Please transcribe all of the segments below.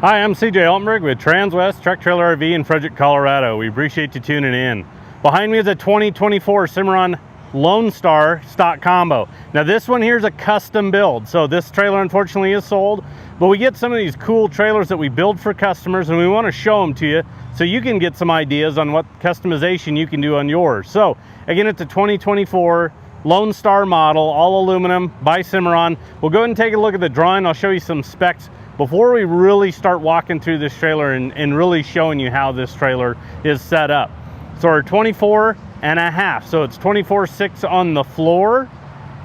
Hi, I'm CJ Altenberg with Transwest Truck Trailer RV in Frederick, Colorado. We appreciate you tuning in. Behind me is a 2024 Cimarron Lonestar Stock Combo. Now this one here is a custom build, so this trailer unfortunately is sold, but we get some of these cool trailers that we build for customers and we want to show them to you so you can get some ideas on what customization you can do on yours. So again, it's a 2024 Lonestar model, all aluminum by Cimarron. We'll go ahead and take a look at the drawing. I'll show you some specs before we really start walking through this trailer and really showing you how this trailer is set up. So our 24.5, so it's 24.6 on the floor.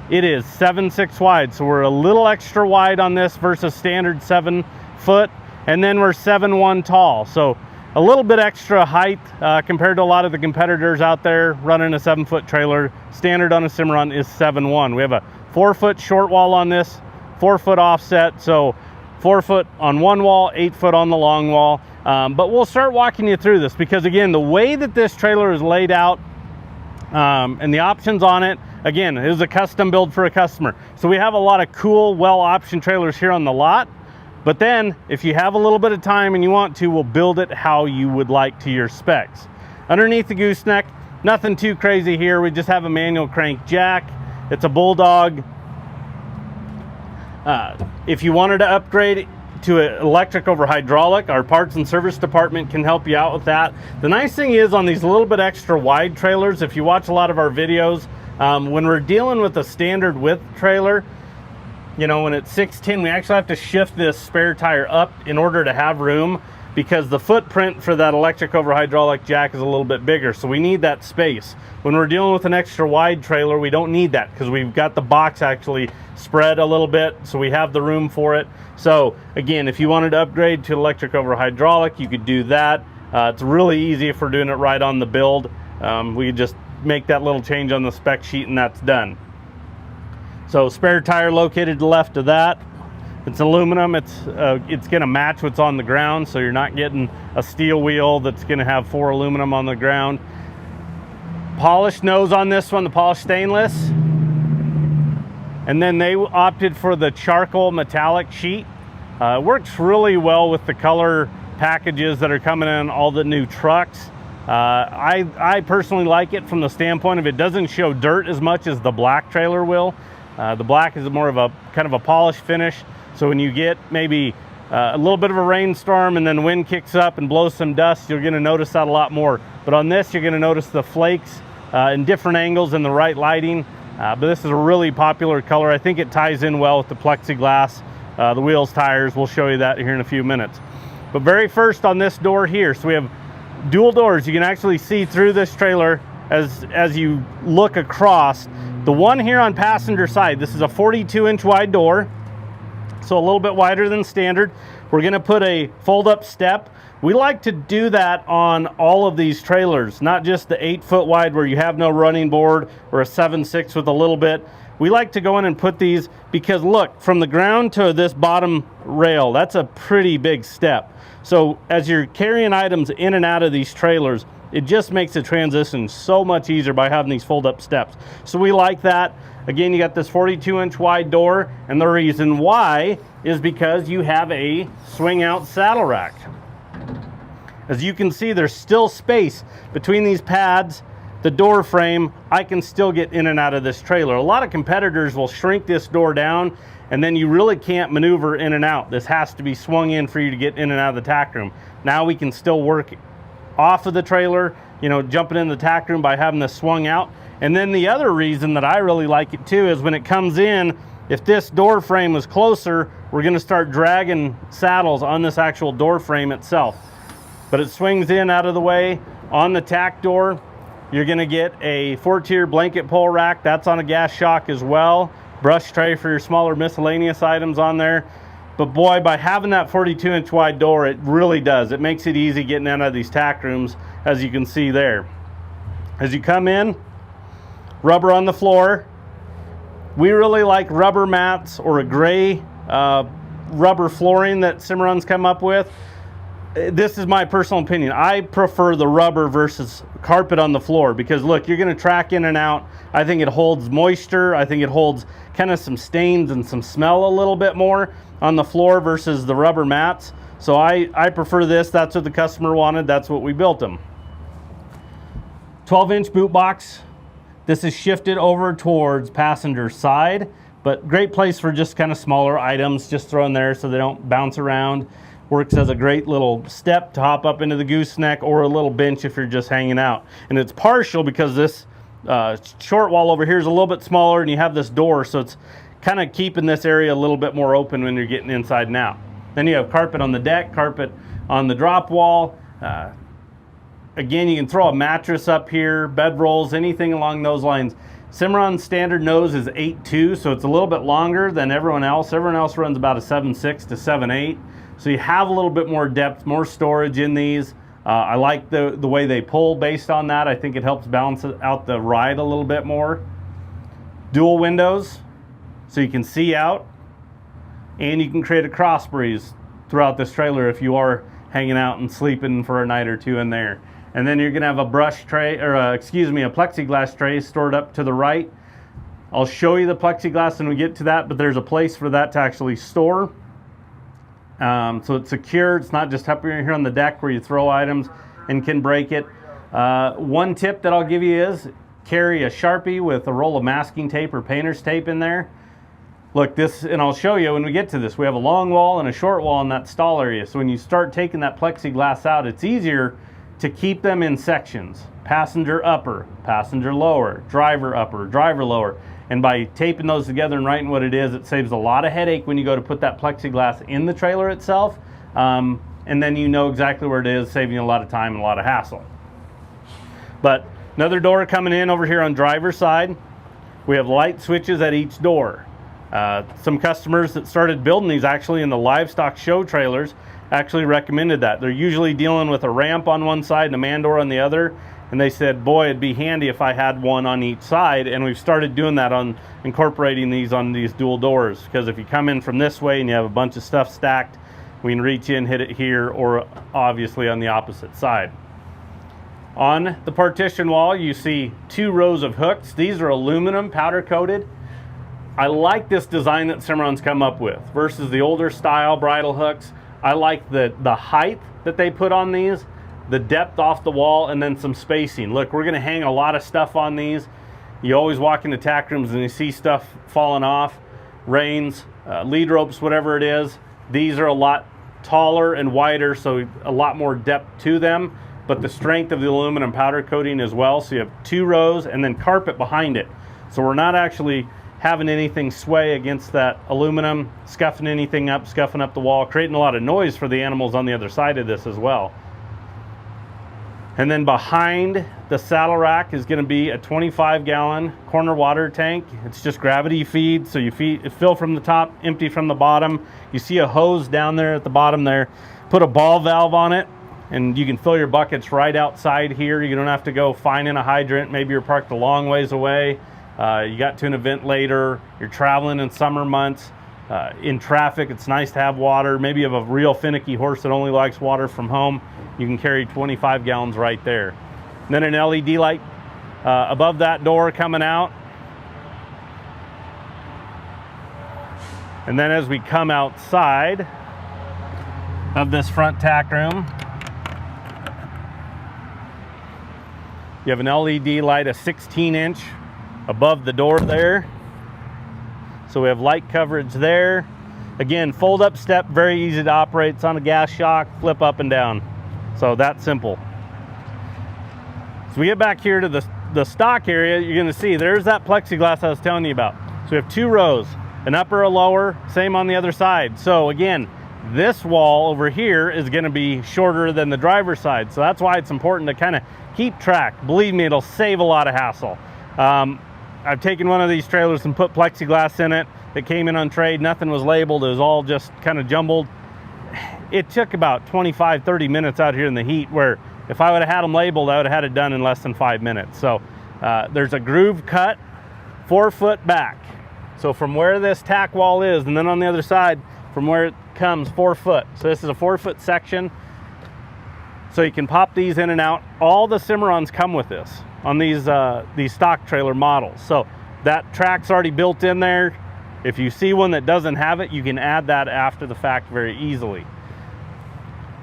It is 7.6 wide, so we're a little extra wide on this versus standard 7 foot, and then we're 7.1 tall, so a little bit extra height compared to a lot of the competitors out there running a 7-foot trailer. Standard on a Cimarron is 7.1. We have a 4-foot short wall on this, 4-foot offset, so 4 foot on one wall, 8 foot on the long wall. But we'll start walking you through this because again, the way that this trailer is laid out and the options on it, again, it is a custom build for a customer. So we have a lot of cool, well-optioned trailers here on the lot. But then if you have a little bit of time and you want to, we'll build it how you would like to your specs. Underneath the gooseneck, nothing too crazy here. We just have a manual crank jack. It's a Bulldog. If you wanted to upgrade to an electric over hydraulic, our parts and service department can help you out with that. The nice thing is on these little bit extra wide trailers, if you watch a lot of our videos, when we're dealing with a standard width trailer, you know, when it's 6'10", we actually have to shift this spare tire up in order to have room because the footprint for that electric over hydraulic jack is a little bit bigger, so we need that space. When we're dealing with an extra wide trailer, we don't need that because we've got the box actually spread a little bit, so we have the room for it. So again, if you wanted to upgrade to electric over hydraulic, you could do that. It's really easy if we're doing it right on the build. We could just make that little change on the spec sheet and that's done. So spare tire located to the left of that. It's aluminum. It's going to match what's on the ground, so you're not getting a steel wheel that's going to have 4 aluminum on the ground. Polished nose on this one, the polished stainless. And then they opted for the charcoal metallic sheet. It works really well with the color packages that are coming in all the new trucks. I personally like it from the standpoint of it doesn't show dirt as much as the black trailer will. The black is more of a kind of a polished finish. So when you get maybe a little bit of a rainstorm and then the wind kicks up and blows some dust, you're going to notice that a lot more. But on this, you're going to notice the flakes in different angles and the right lighting. But this is a really popular color. I think it ties in well with the plexiglass, the wheels, tires. We'll show you that here in a few minutes. But very first on this door here, so we have dual doors. You can actually see through this trailer as you look across. The one here on passenger side, this is a 42-inch wide door, so a little bit wider than standard. We're going to put a fold-up step. We like to do that on all of these trailers, not just the 8-foot wide where you have no running board or a 7.6 with a little bit. We like to go in and put these because look, from the ground to this bottom rail, that's a pretty big step. So as you're carrying items in and out of these trailers, it just makes the transition so much easier by having these fold-up steps. So we like that. Again, you got this 42-inch wide door, and the reason why is because you have a swing-out saddle rack. As you can see, there's still space between these pads, the door frame. I can still get in and out of this trailer. A lot of competitors will shrink this door down, and then you really can't maneuver in and out. This has to be swung in for you to get in and out of the tack room. Now we can still work off of the trailer, you know, jumping in the tack room by having this swung out. And then the other reason that I really like it too is when it comes in, if this door frame was closer, we're going to start dragging saddles on this actual door frame itself. But it swings in out of the way. On the tack door, you're going to get a 4-tier blanket pole rack. That's on a gas shock as well. Brush tray for your smaller miscellaneous items on there. But boy, by having that 42-inch wide door, it really does. It makes it easy getting out of these tack rooms, as you can see there. As you come in, rubber on the floor. We really like rubber mats or a gray rubber flooring that Cimarron's come up with. This is my personal opinion. I prefer the rubber versus carpet on the floor because look, you're going to track in and out. I think it holds moisture. I think it holds kind of some stains and some smell a little bit more on the floor versus the rubber mats. So I prefer this. That's what the customer wanted. That's what we built them. 12-inch boot box. This is shifted over towards passenger side, but great place for just kind of smaller items, just throw in there so they don't bounce around. Works as a great little step to hop up into the gooseneck, or a little bench if you're just hanging out. And it's partial because this short wall over here is a little bit smaller, and you have this door, so it's kind of keeping this area a little bit more open when you're getting inside and out. Then you have carpet on the deck, carpet on the drop wall. Again, you can throw a mattress up here, bed rolls, anything along those lines. Cimarron's standard nose is 8'2", so it's a little bit longer than everyone else. Everyone else runs about a 7'6" to 7'8". So you have a little bit more depth, more storage in these. I like the way they pull based on that. I think it helps balance out the ride a little bit more. Dual windows, so you can see out, and you can create a cross breeze throughout this trailer if you are hanging out and sleeping for a night or two in there. And then you're gonna have a brush tray, or a plexiglass tray stored up to the right. I'll show you the plexiglass when we get to that, but there's a place for that to actually store. So it's secure. It's not just up here on the deck where you throw items and can break it. One tip that I'll give you is carry a Sharpie with a roll of masking tape or painter's tape in there. Look, this, and I'll show you when we get to this, we have a long wall and a short wall in that stall area. So when you start taking that plexiglass out, it's easier to keep them in sections. Passenger upper, passenger lower, driver upper, driver lower. And by taping those together and writing what it is, it saves a lot of headache when you go to put that plexiglass in the trailer itself. And then you know exactly where it is, saving you a lot of time and a lot of hassle. But another door coming in over here on driver's side. We have light switches at each door. Some customers that started building these actually in the livestock show trailers actually recommended that. They're usually dealing with a ramp on one side and a man door on the other. And they said, boy, it'd be handy if I had one on each side. And we've started doing that on incorporating these on these dual doors. Because if you come in from this way and you have a bunch of stuff stacked, we can reach in, hit it here, or obviously on the opposite side. On the partition wall, you see 2 rows of hooks. These are aluminum, powder coated. I like this design that Cimarron's come up with versus the older style bridle hooks. I like the height that they put on these, the depth off the wall, and then some spacing. Look, we're gonna hang a lot of stuff on these. You always walk into tack rooms and you see stuff falling off, reins, lead ropes, whatever it is. These are a lot taller and wider, so a lot more depth to them, but the strength of the aluminum powder coating as well. So you have 2 rows and then carpet behind it. So we're not actually having anything sway against that aluminum, scuffing anything up, scuffing up the wall, creating a lot of noise for the animals on the other side of this as well. And then behind the saddle rack is going to be a 25-gallon corner water tank. It's just gravity feed, so you fill from the top, empty from the bottom. You see a hose down there at the bottom there. Put a ball valve on it, and you can fill your buckets right outside here. You don't have to go finding a hydrant. Maybe you're parked a long ways away. You got to an event later. You're traveling in summer months. In traffic, it's nice to have water. Maybe you have a real finicky horse that only likes water from home. You can carry 25 gallons right there. And then an LED light above that door coming out. And then as we come outside of this front tack room, you have an LED light, a 16-inch above the door there. So we have light coverage there. Again, fold up step, very easy to operate. It's on a gas shock, flip up and down. So that's simple. So we get back here to the stock area, you're gonna see there's that plexiglass I was telling you about. So we have 2 rows, an upper, a lower, same on the other side. So again, this wall over here is gonna be shorter than the driver's side. So that's why it's important to kind of keep track. Believe me, it'll save a lot of hassle. I've taken one of these trailers and put plexiglass in it that came in on trade. Nothing was labeled. It was all just kind of jumbled. It took about 25-30 minutes out here in the heat, where if I would have had them labeled, I would have had it done in less than 5 minutes. So there's a groove cut 4 foot back. So from where this tack wall is, and then on the other side, from where it comes 4 foot. So this is a 4 foot section. So you can pop these in and out. All the Cimarrons come with this on these stock trailer models. So that track's already built in there. If you see one that doesn't have it, you can add that after the fact very easily.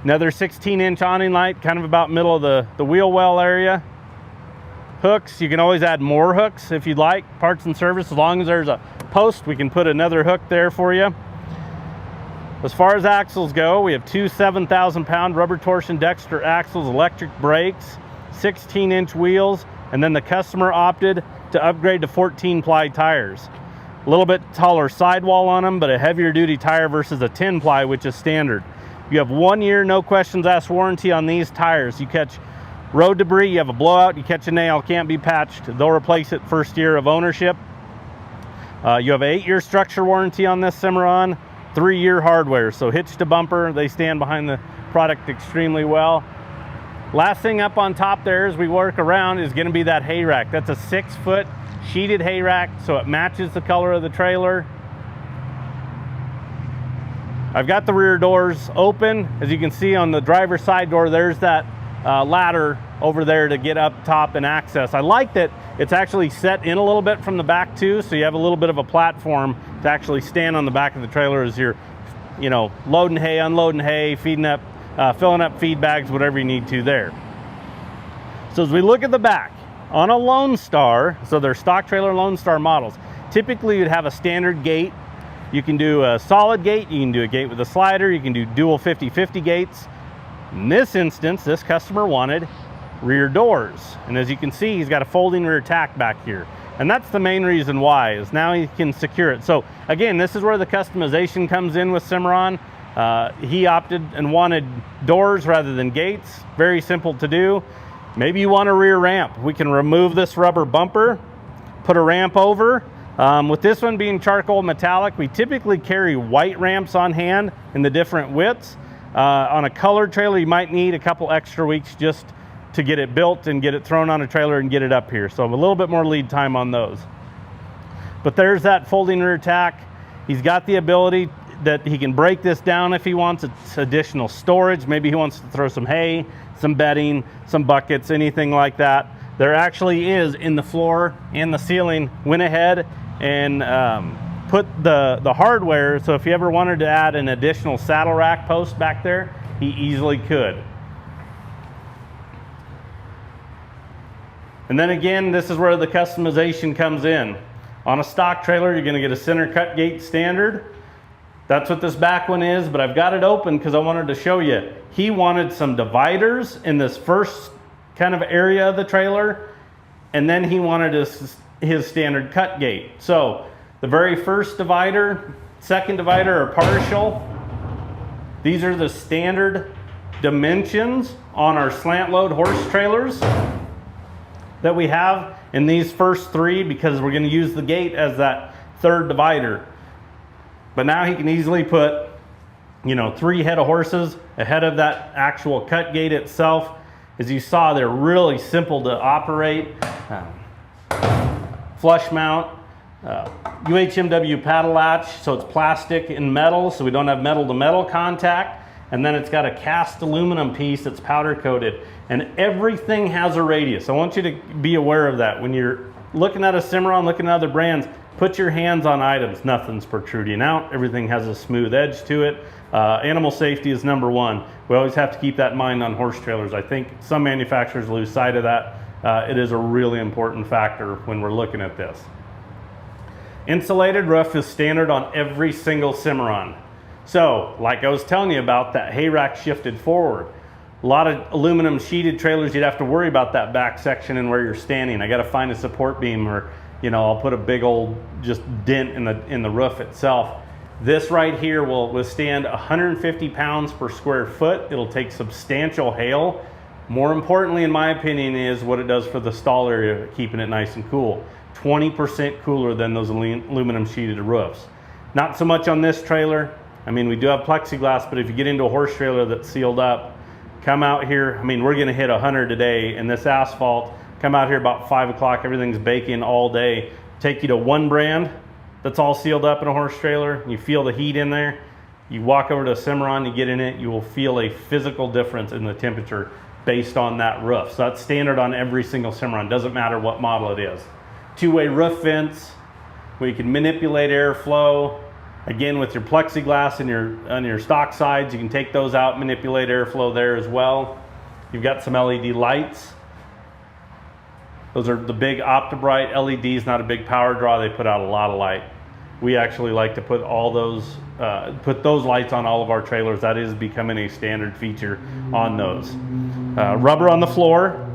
Another 16-inch awning light, kind of about middle of the wheel well area. Hooks, you can always add more hooks if you'd like. Parts and service, as long as there's a post, we can put another hook there for you. As far as axles go, we have two 7,000-pound rubber torsion Dexter axles, electric brakes, 16-inch wheels, and then the customer opted to upgrade to 14-ply tires. A little bit taller sidewall on them, but a heavier duty tire versus a 10-ply, which is standard. You have 1 year, no questions asked warranty on these tires. You catch road debris, you have a blowout, you catch a nail, can't be patched. They'll replace it first year of ownership. You have an 8-year structure warranty on this Cimarron. 3-year hardware, so hitch to bumper, they stand behind the product extremely well. Last thing up on top there as we work around is going to be that hay rack. That's a 6-foot sheeted hay rack, so it matches the color of the trailer. I've got the rear doors open. As you can see on the driver's side door, there's that ladder over there to get up top and access. I like that it's actually set in a little bit from the back too, so you have a little bit of a platform to actually stand on the back of the trailer as you're, you know, loading hay, unloading hay, feeding up, filling up feed bags, whatever you need to there. So as we look at the back, on a Lonestar, so they're stock trailer Lonestar models, typically you'd have a standard gate. You can do a solid gate, you can do a gate with a slider, you can do dual 50/50 gates. In this instance, this customer wanted rear doors, and as you can see, he's got a folding rear tack back here, and that's the main reason why, is now he can secure it. So again, this is where the customization comes in with Cimarron. He opted and wanted doors rather than gates. Very simple to do. Maybe you want a rear ramp. We can remove this rubber bumper, put a ramp over. With this one being charcoal metallic, we typically carry white ramps on hand in the different widths. On a colored trailer, you might need a couple extra weeks just to get it built and get it thrown on a trailer and get it up here. So a little bit more lead time on those. But there's that folding rear tack. He's got the ability that he can break this down if he wants. It's additional storage. Maybe he wants to throw some hay, some bedding, some buckets, anything like that. There actually is in the floor and the ceiling, went ahead and put the hardware, so if you ever wanted to add an additional saddle rack post back there, he easily could. And then again, this is where the customization comes in. On a stock trailer, you're going to get a center cut gate standard. That's what this back one is, but I've got it open because I wanted to show you. He wanted some dividers in this first kind of area of the trailer, and then he wanted his standard cut gate. So the very first divider, second divider are partial. These are the standard dimensions on our slant load horse trailers that we have in these first three, because we're going to use the gate as that third divider. But now he can easily put, you know, 3 head of horses ahead of that actual cut gate itself. As you saw, they're really simple to operate. Flush mount, UHMW paddle latch, so it's plastic and metal, so we don't have metal to metal contact. And then it's got a cast aluminum piece that's powder coated, and everything has a radius. I want you to be aware of that. When you're looking at a Cimarron, looking at other brands, put your hands on items. Nothing's protruding out. Everything has a smooth edge to it. Animal safety is number one. We always have to keep that in mind on horse trailers. I think some manufacturers lose sight of that. It is a really important factor when we're looking at this. Insulated roof is standard on every single Cimarron. So, like I was telling you about, that hay rack shifted forward. A lot of aluminum sheeted trailers, you'd have to worry about that back section and where you're standing. I got to find a support beam, or, you know, I'll put a big old just dent in the roof itself. This right here will withstand 150 pounds per square foot. It'll take substantial hail. More importantly, in my opinion, is what it does for the stall area, keeping it nice and cool. 20% cooler than those aluminum sheeted roofs. Not so much on this trailer. I mean, we do have plexiglass, but if you get into a horse trailer that's sealed up, come out here. I mean, we're going to hit 100 today, and this asphalt, come out here about 5 o'clock, everything's baking all day. Take you to one brand that's all sealed up in a horse trailer. You feel the heat in there. You walk over to a Cimarron, you get in it, you will feel a physical difference in the temperature based on that roof. So that's standard on every single Cimarron. Doesn't matter what model it is. Two-way roof vents, where you can manipulate airflow. Again, with your plexiglass on your stock sides, you can take those out, manipulate airflow there as well. You've got some LED lights. Those are the big OptiBrite LEDs, not a big power draw. They put out a lot of light. We actually like to put all those, those lights on all of our trailers. That is becoming a standard feature on those. Rubber on the floor.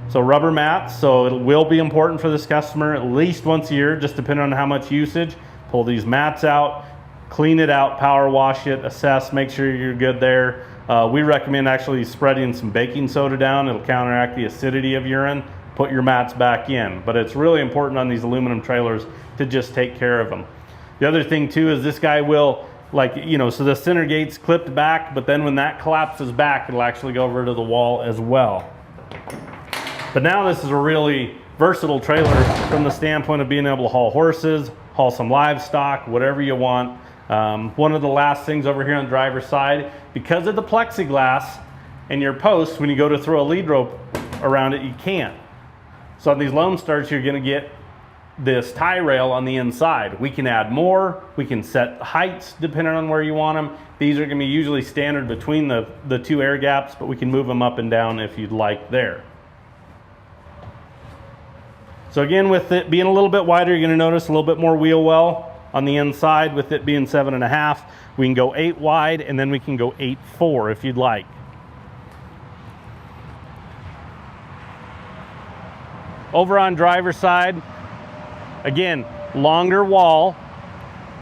So rubber mats, so it will be important for this customer at least once a year, just depending on how much usage. Pull these mats out, clean it out, power wash it, assess, make sure you're good there. We recommend actually spreading some baking soda down. It'll counteract the acidity of urine. Put your mats back in. But it's really important on these aluminum trailers to just take care of them. The other thing too is this guy will, like, you know, so the center gate's clipped back, but then when that collapses back, it'll actually go over to the wall as well. But now this is a really versatile trailer from the standpoint of being able to haul horses, haul some livestock, whatever you want. One of the last things over here on the driver's side, because of the plexiglass and your posts, when you go to throw a lead rope around it, you can't. So on these Lonestars, you're gonna get this tie rail on the inside. We can add more, we can set heights depending on where you want them. These are gonna be usually standard between the two air gaps, but we can move them up and down if you'd like there. So again, with it being a little bit wider, you're gonna notice a little bit more wheel well on the inside. With it being 7.5, we can go 8 wide, and then we can go 8.4 if you'd like. Over on driver's side, again, longer wall.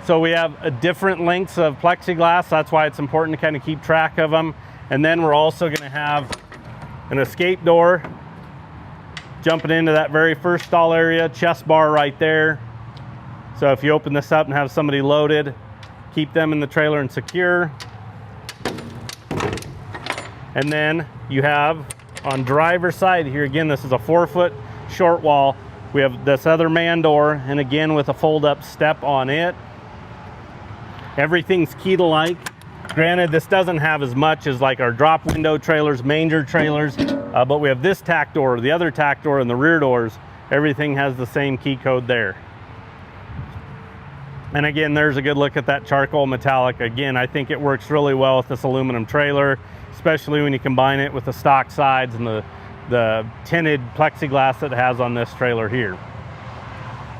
So we have a different lengths of plexiglass. That's why it's important to kind of keep track of them. And then we're also gonna have an escape door jumping into that very first stall area, chest bar right there. So if you open this up and have somebody loaded, keep them in the trailer and secure. And then you have on driver's side here, again, this is a 4-foot short wall. We have this other man door, and again with a fold up step on it. Everything's key to like. Granted, this doesn't have as much as like our drop window trailers, manger trailers, but we have this tack door, the other tack door, and the rear doors. Everything has the same key code there. And again, there's a good look at that charcoal metallic. Again, I think it works really well with this aluminum trailer, especially when you combine it with the stock sides and the tinted plexiglass that it has on this trailer here.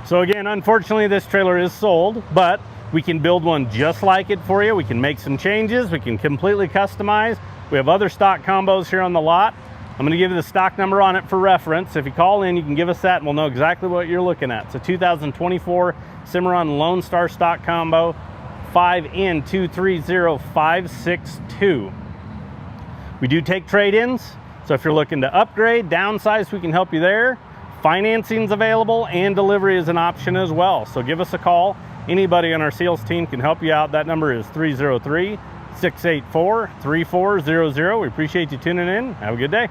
So again, unfortunately, this trailer is sold, but we can build one just like it for you. We can make some changes. We can completely customize. We have other stock combos here on the lot. I'm going to give you the stock number on it for reference. If you call in, you can give us that and we'll know exactly what you're looking at. It's a 2024 Cimarron Lonestar Stock Combo 5N230562. We do take trade-ins, so if you're looking to upgrade, downsize, we can help you there. Financing's available and delivery is an option as well. So give us a call. Anybody on our sales team can help you out. That number is 303-684-3400. We appreciate you tuning in. Have a good day.